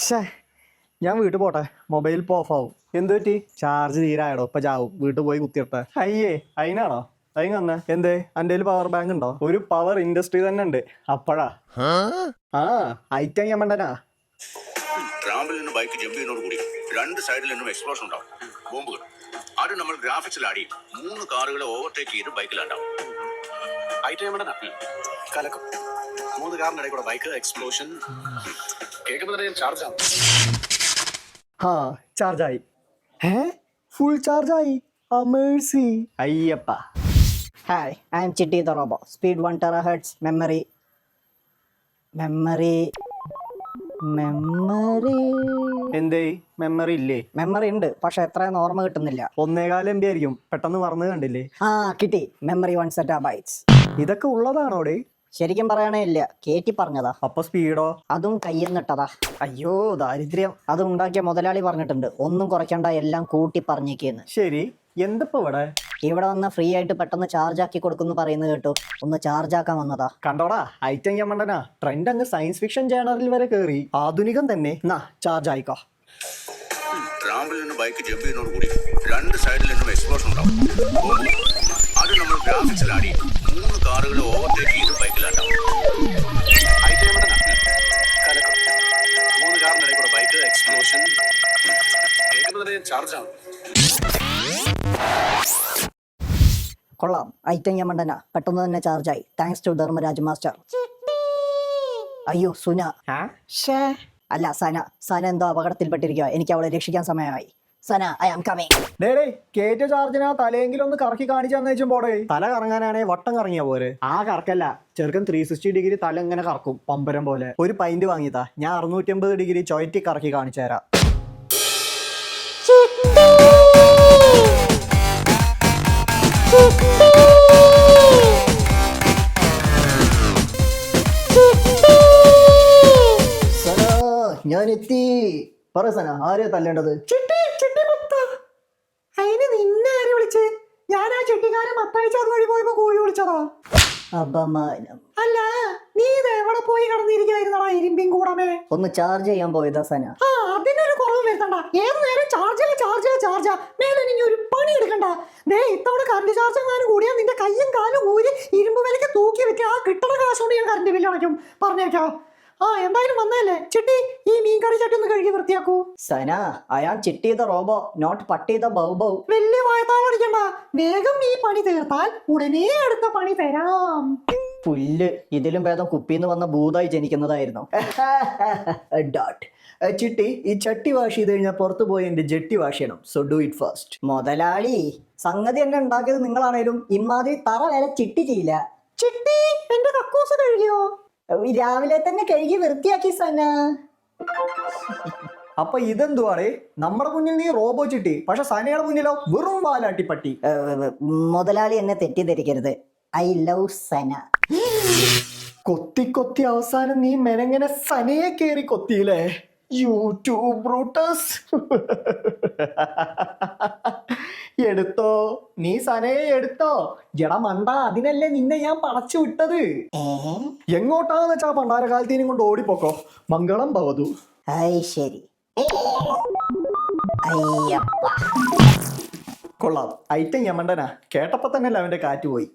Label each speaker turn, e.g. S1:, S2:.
S1: ഷേ ഞാൻ വീട്ടിൽ പോട്ടെ, മൊബൈൽ ഇപ്പോൾ ഓഫ് ആവും. എന്ത് പറ്റി? ചാർജ് തീരായടോ, ഇപ്പൊ ചാവും. വീട്ടിൽ പോയി കുത്തിയിട്ടെ. അയ്യേ, അതിനാണോ? അതിന് വന്നേ. എന്തേ, എൻ്റെ പവർ ബാങ്ക് ഉണ്ടോ? ഒരു പവർ ഇൻഡസ്ട്രി തന്നെ ഉണ്ട്. അപ്പഴാ ഐറ്റം ഞാൻ വേണ്ടനാ.
S2: ട്രാമ്പിൽ നിന്ന് ബൈക്ക് ജമ്പ് ചെയ്യുന്നതോടുകൂടി രണ്ട് സൈഡിൽ നിന്നും എക്സ്പ്ലോഷൻ ഉണ്ടാവും, ബോംബുകൾ. അത് നമ്മൾ ഗ്രാഫിക്സിൽ ആടി 3 കാറുകളെ ഓവർടേക്ക് ചെയ്ത് ബൈക്കിലുണ്ടാവും. കലക്കും 3 കാറിന്റെ ഇടയിൽ കൂടെ ബൈക്ക് എക്സ്പ്ലോഷൻ കേൾക്കുമ്പോൾ ചാർജ് ആവും.
S1: ചാർജായി. ഫുൾ ചാർജായി. അമേഴ്സി. Ayyappa.
S3: Hi, I am Chitti the Robo. Speed 1 terahertz. Memory.
S1: എന്തേ, മെമ്മറി ഇല്ലേ?
S3: മെമ്മറി ഉണ്ട്, പക്ഷെ എത്രയെന്ന് ഓർമ്മ കിട്ടുന്നില്ല.
S1: 1.25 MB ആയിരിക്കും. പെട്ടെന്ന് മറന്നു കണ്ടില്ലേ?
S3: കിട്ടി. Memory 1 zettabytes.
S1: ഇതൊക്കെ ഉള്ളതാണോടെ?
S3: ശരിക്കും പറയണേ ഇല്ല, കേറ്റി പറഞ്ഞതാ.
S1: അപ്പൊ സ്പീഡോ?
S3: അതും കയ്യെന്നിട്ടതാ.
S1: അയ്യോ ദാരിദ്ര്യം.
S3: അത് ഉണ്ടാക്കിയ മുതലാളി പറഞ്ഞിട്ടുണ്ട്, ഒന്നും കുറയ്ക്കണ്ട, എല്ലാം കൂട്ടി പറഞ്ഞേക്കെന്ന്.
S1: ശരി, എന്തപ്പോ
S3: ഇവിടെ വന്ന് ഫ്രീ ആയിട്ട് പെട്ടെന്ന് ചാർജ് ആക്കി കൊടുക്കുന്നു പറയുന്നത് കേട്ടു. ഒന്ന് ചാർജ് ആക്കാൻ വന്നതാ.
S1: കണ്ടോടാ, ഐറ്റം ഞാൻ വേണ്ടനാ. ട്രെൻഡ് അങ്ങ് സയൻസ് ഫിക്ഷൻ ജേണലിൽ വരെ കയറി. ആധുനികം തന്നെ. ചാർജ് ആയിക്കോ.
S2: ട്രാമ്പിൽ നിന്ന് ബൈക്ക് ജമ്പ് ചെയ്യുന്നതോടുകൂടി രണ്ട് സൈഡിൽ നിന്നും എക്സ്പ്ലോഷൻ ഉണ്ടാവും, ബോംബുകൾ. അത് നമ്മൾ ഗ്രാഫിക്സിൽ ആടി 3 കാറുകളെ ഓവർടേക്ക് ചെയ്ത് ബൈക്കിലുണ്ടാവും. കലക്കും 3 കാറിന്റെ ഇടയിൽ കൂടെ ബൈക്ക് എക്സ്പ്ലോഷൻ കേൾക്കുമ്പോൾ ചാർജ് ആവും.
S3: കൊള്ളാം, ഐറ്റം ഞാൻ മണ്ടന. പെട്ടെന്ന് തന്നെ ചാർജായി. Thanks to Dharmaraj master. അയ്യോ സുന. അല്ല സന. സന എന്തോ അപകടത്തിൽപ്പെട്ടിരിക്കുക. എനിക്ക് അവളെ രക്ഷിക്കാൻ സമയമായി. സന, ഐ ആം കമ്മിങ്.
S1: കേറ്റ ചാർജിനാ തലയെങ്കിലും ഒന്ന് കറക്കി കാണിച്ചു തന്നേച്ചും പോടെ. തല കറങ്ങാനാണെ വട്ടം കറങ്ങിയാ പോരെ. കറക്കല്ല ചെറുക്കൻ 360 ഡിഗ്രി തല ഇങ്ങനെ കറക്കും, പമ്പരം പോലെ. ഒരു പൈന്റ് വാങ്ങിയതാ. ഞാൻ 650 ഡിഗ്രി ചൊയറ്റി കറക്കി കാണിച്ചു തരാം. ഞാൻ എത്തി. പറ സന, ആരെയാ തല്ലേണ്ടത്? അതിന് നിന്നെ ആരെ വിളിച്ച്? ഞാൻ ആ ചെട്ടിക്കാരൻ മത്തയച്ച വഴി പോയപ്പോ കോഴി വിളിച്ചതാ.
S3: അപമാനം.
S1: അല്ല, നീ ഇത് എവിടെ പോയി കിടന്നിരിക്കുന്നതാ ഇരുമ്പിൻ കൂടമേ?
S3: ഒന്ന് ചാർജ് ചെയ്യാൻ പോയതാ സന.
S1: അതിനൊരു കുറവ് വരുത്തണ്ട. ഏത് നേരം ചാർജാ. മേലെ ഇനി ഒരു പണി എടുക്കണ്ട. ഇത്തവണ കറണ്ട് ചാർജ് എങ്ങാനും കൂടിയാ നിന്റെ കയ്യും കാലും ഊരി ഇരുമ്പ് വിലക്ക് തൂക്കി വെക്കുക. ആ കിട്ടണ കാശോണ്ട് ഞാൻ കറണ്ട് ബില്ല് അടയ്ക്കും, പറഞ്ഞേക്കാം. എന്തായാലും വന്നല്ലേ ചിട്ടി, ഈ മീൻകറി ചട്ടി ഒന്ന് കഴുകി വൃത്തിയാക്കൂ.
S3: സന, അയാൾ ചിട്ടി ദ റോബോ, നോട്ട് പട്ടി ദ ബൗബൗ.
S1: വലിയ വായത്താളടിക്കണ്ട. വേഗം ഈ പണി തീർത്താൽ ഉടനെ അടുത്ത പണി തരാം.
S3: പുല്ല്. ഇതിലും ഭേദം കുപ്പിന്ന് വന്ന ഭൂതായി ജനിക്കുന്നതായിരുന്നു.
S1: ചിട്ടി, ഈ ചട്ടി വാഷ് ചെയ്ത് കഴിഞ്ഞാൽ പുറത്തു പോയി എന്റെ ജെട്ടി വാഷ് ചെയ്യണം. So do it first.
S3: മുതലാളി, സംഗതി എന്നെ ഉണ്ടാക്കിയത് നിങ്ങളാണേലും ഇമാതിരി തറ വരെ ചിട്ടി ചെയ്യില്ല.
S1: ചിട്ടി, എന്റെ കക്കൂസ് കഴുകിയോ?
S3: രാവിലെ തന്നെ കഴുകി വൃത്തിയാക്കി സന.
S1: അപ്പൊ ഇതെന്തുവാണേ? നമ്മുടെ മുന്നിൽ നീ റോബോ ചിട്ടി, പക്ഷെ സനയുടെ മുന്നിലോ വെറും വാലാട്ടിപ്പട്ടി.
S3: മുതലാളി എന്നെ തെറ്റിദ്ധരിക്കരുത്. ഐ ലവ് സന.
S1: കൊത്തി അവസാനം നീ മെനങ്ങനെ സനയെ കേറി കൊത്തിയില്ലേ? YouTube Brutus. എടുത്തോ, നീ സനയെ എടുത്തോ. മണ്ട, അതിനല്ലേ നിന്നെ ഞാൻ പടച്ചു വിട്ടത്. എങ്ങോട്ടാന്ന് വെച്ചാ പണ്ടാരകാലത്തേനും കൊണ്ട് ഓടിപ്പോക്കോ. മംഗളം ഭവതു.
S3: ശരി. അയ്യപ്പ.
S1: കൊള്ളാം, ഐറ്റം യമണ്ടനാ. കേട്ടപ്പോ തന്നെ അവന്റെ കാറ്റ് പോയി.